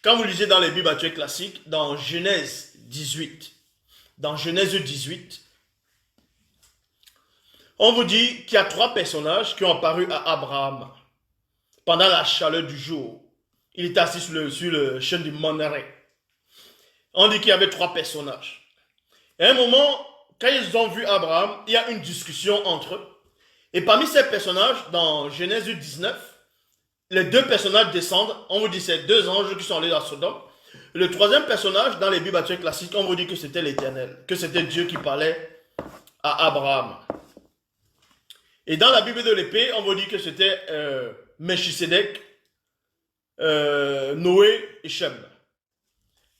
Quand vous lisez dans les Bibles actuelles classiques, dans Genèse 18, on vous dit qu'il y a trois personnages qui ont apparu à Abraham pendant la chaleur du jour. Il était assis sur le chêne du Monéré. On dit qu'il y avait trois personnages. Et à un moment, quand ils ont vu Abraham, il y a une discussion entre eux. Et parmi ces personnages, dans Genèse 19, les deux personnages descendent. On vous dit c'est deux anges qui sont allés à Sodome. Le troisième personnage, dans les Bibles actuelles classiques, on vous dit que c'était l'Éternel, que c'était Dieu qui parlait à Abraham. Et dans la Bible de l'épée, on vous dit que c'était Melchisedec, Noé et Shem.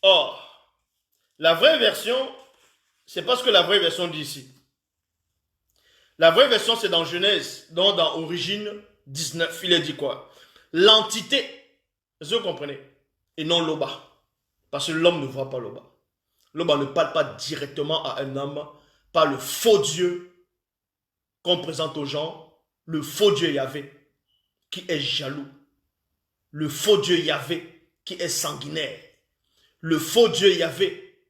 Or, la vraie version, c'est pas ce que la vraie version dit ici. La vraie version, c'est dans Genèse, donc dans Origine 19. Il est dit quoi? L'entité, vous comprenez, et non l'Oba. Parce que l'homme ne voit pas l'Oba. L'Oba ne parle pas directement à un homme par le faux Dieu qu'on présente aux gens, le faux Dieu Yahvé, qui est jaloux. Le faux Dieu Yahvé, qui est sanguinaire. Le faux Dieu Yahvé,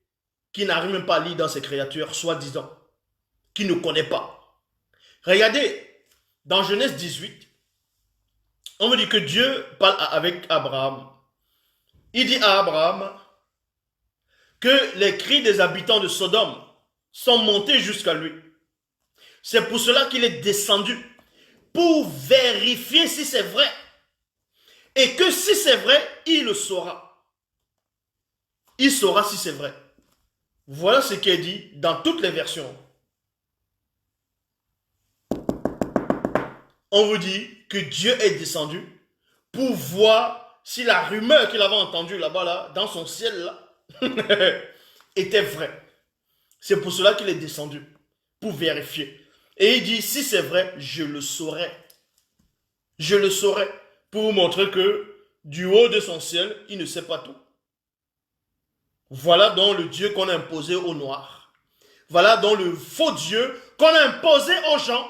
qui n'arrive même pas à lire dans ses créatures, soi-disant, qui ne connaît pas. Regardez, dans Genèse 18, on me dit que Dieu parle avec Abraham. Il dit à Abraham que les cris des habitants de Sodome sont montés jusqu'à lui. C'est pour cela qu'il est descendu, pour vérifier si c'est vrai. Et que si c'est vrai, il le saura. Il saura si c'est vrai. Voilà ce qui est dit dans toutes les versions. On vous dit que Dieu est descendu pour voir si la rumeur qu'il avait entendue là-bas, là, dans son ciel, là, était vraie. C'est pour cela qu'il est descendu, pour vérifier. Et il dit, si c'est vrai, je le saurai. Je le saurai, pour vous montrer que du haut de son ciel, il ne sait pas tout. Voilà donc le Dieu qu'on a imposé aux Noirs. Voilà donc le faux Dieu qu'on a imposé aux gens.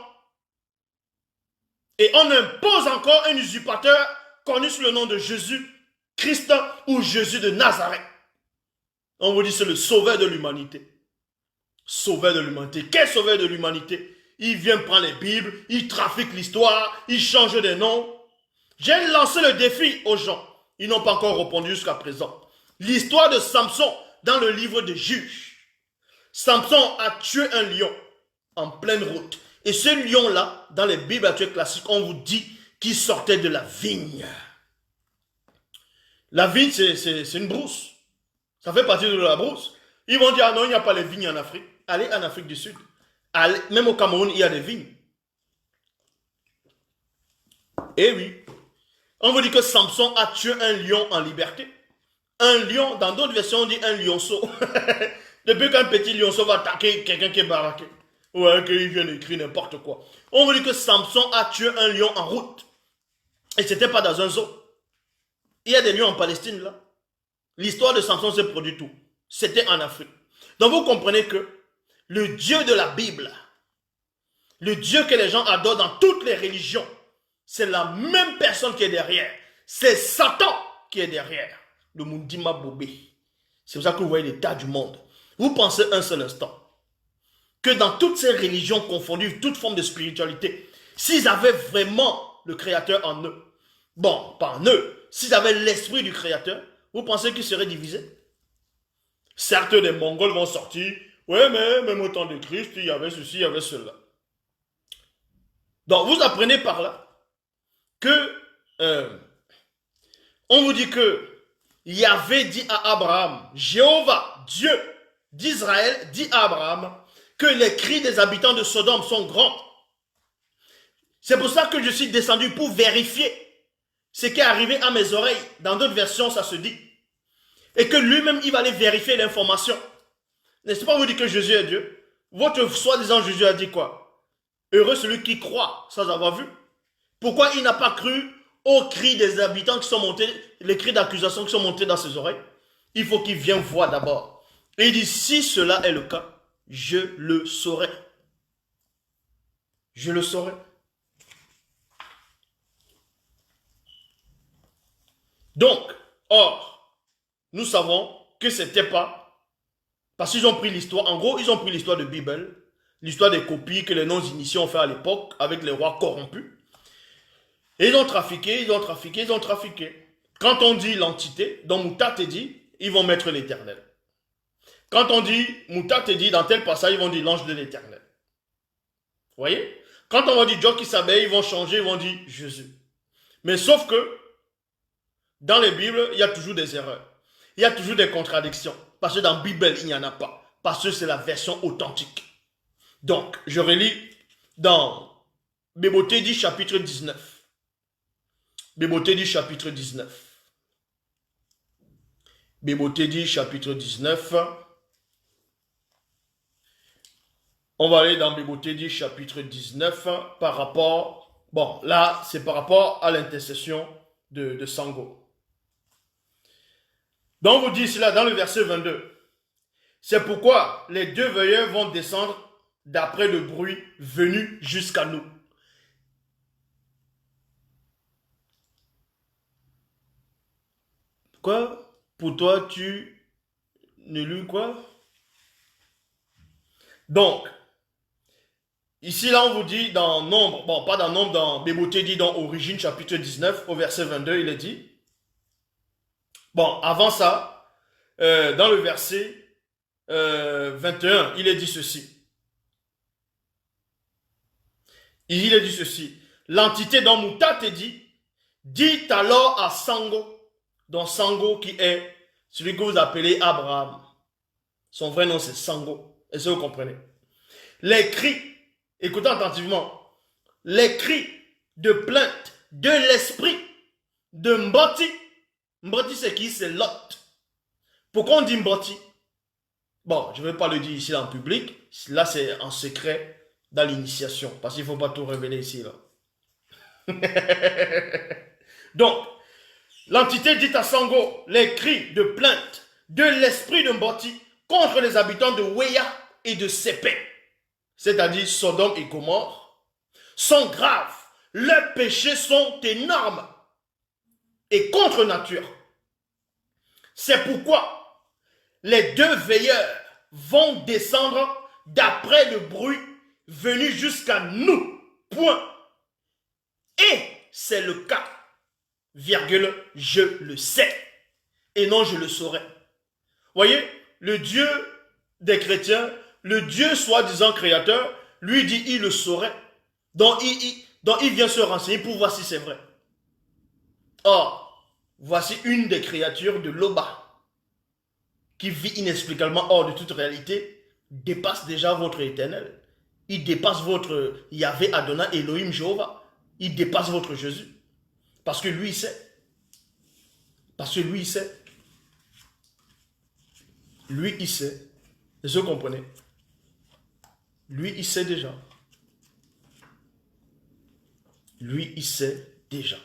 Et on impose encore un usurpateur connu sous le nom de Jésus, Christ ou Jésus de Nazareth. On vous dit c'est le sauveur de l'humanité. Sauveur de l'humanité. Quel sauveur de l'humanité? Il vient prendre les Bibles, il trafique l'histoire, il change des noms. J'ai lancé le défi aux gens. Ils n'ont pas encore répondu jusqu'à présent. L'histoire de Samson dans le livre des Juges. Samson a tué un lion en pleine route. Et ce lion-là, dans les Bibles actuelles classiques, on vous dit qu'il sortait de la vigne. La vigne, c'est une brousse. Ça fait partie de la brousse. Ils vont dire, ah non, il n'y a pas les vignes en Afrique. Allez en Afrique du Sud. Allez, même au Cameroun, il y a des vignes. Eh oui. On vous dit que Samson a tué un lion en liberté. Un lion, dans d'autres versions, on dit un lionceau. Depuis qu'un petit lionceau va attaquer quelqu'un qui est baraqué. Ouais, qu'il vient d'écrire n'importe quoi. On vous dit que Samson a tué un lion en route. Et c'était pas dans un zoo. Il y a des lions en Palestine là. L'histoire de Samson s'est produite tout. C'était en Afrique. Donc vous comprenez que le Dieu de la Bible, le Dieu que les gens adorent dans toutes les religions, c'est la même personne qui est derrière. C'est Satan qui est derrière. Le Mundima Bobé. C'est pour ça que vous voyez l'état du monde. Vous pensez un seul instant que dans toutes ces religions confondues, toute forme de spiritualité, s'ils avaient vraiment le Créateur en eux, bon, pas en eux, s'ils avaient l'esprit du Créateur, vous pensez qu'ils seraient divisés? Certes, les Mongols vont sortir, ouais, mais même au temps de Christ, il y avait ceci, il y avait cela. Donc, vous apprenez par là que, on vous dit que Yahvé dit à Abraham, Jéhovah, Dieu d'Israël, dit à Abraham, que les cris des habitants de Sodome sont grands. C'est pour ça que je suis descendu pour vérifier ce qui est arrivé à mes oreilles. Dans d'autres versions, ça se dit. Et que lui-même, il va aller vérifier l'information. N'est-ce pas vous dire que Jésus est Dieu? Votre soi-disant Jésus a dit quoi? Heureux celui qui croit sans avoir vu. Pourquoi il n'a pas cru aux cris des habitants qui sont montés, les cris d'accusation qui sont montés dans ses oreilles? Il faut qu'il vienne voir d'abord. Et il dit, si cela est le cas, je le saurai. Je le saurai. Donc, or, nous savons que ce n'était pas, parce qu'ils ont pris l'histoire, en gros, ils ont pris l'histoire de Bible, l'histoire des copies que les non-initiés ont fait à l'époque avec les rois corrompus. Et ils ont trafiqué, ils ont trafiqué, ils ont trafiqué. Quand on dit l'entité, dans Mouta te dit, ils vont mettre l'Éternel. Quand on dit Mouta te dit, dans tel passage, ils vont dire l'ange de l'Éternel. Vous voyez? Quand on va dire Dieu qui s'abeille, ils vont changer, ils vont dire Jésus. Mais sauf que, dans les Bibles, il y a toujours des erreurs. Il y a toujours des contradictions. Parce que dans la Bible, il n'y en a pas. Parce que c'est la version authentique. Donc, je relis dans Bébotedi chapitre 19. Bébotedi chapitre 19. Bébotedi chapitre 19. On va aller dans Bébotedi chapitre 19 par rapport... Bon, là, c'est par rapport à l'intercession de Sango. Donc, on vous dit cela dans le verset 22. C'est pourquoi les deux veilleurs vont descendre d'après le bruit venu jusqu'à nous. Quoi? Pour toi, tu ne lus quoi? Donc, ici, là, on vous dit dans Nombre, bon, pas dans Nombre, dans Béboté dit dans Origine, chapitre 19, au verset 22, il est dit. Bon, avant ça, dans le verset 21, il est dit ceci. Il est dit ceci. L'entité dans Mouta te dit alors à Sango, donc Sango qui est celui que vous appelez Abraham. Son vrai nom c'est Sango. Est-ce que vous comprenez? Les cris, écoutez attentivement, les cris de plainte de l'esprit de Mboti. Mboti c'est qui? C'est Lot. Pourquoi on dit Mboti? Bon, je ne vais pas le dire ici en public. Là c'est en secret dans l'initiation. Parce qu'il ne faut pas tout révéler ici. Là. Donc, l'entité dit à Sango les cris de plainte de l'esprit de Mboti contre les habitants de Weya et de Sépé, c'est-à-dire Sodome et Gomorrhe, sont graves. Leurs péchés sont énormes et contre nature. C'est pourquoi les deux veilleurs vont descendre d'après le bruit venu jusqu'à nous. Point. Et c'est le cas, virgule, je le sais, et non je le saurais. Voyez, le Dieu des chrétiens, le Dieu soi-disant créateur, lui dit il le saurait. Donc il vient se renseigner pour voir si c'est vrai. Or, voici une des créatures de Loba, qui vit inexplicablement hors de toute réalité, dépasse déjà votre éternel. Il dépasse votre Yahvé Adonai Elohim Jéhovah. Il dépasse votre Jésus. Parce que lui, il sait. Parce que lui, il sait. Lui, il sait. Est-ce que vous comprenez? Lui, il sait déjà. Lui, il sait déjà.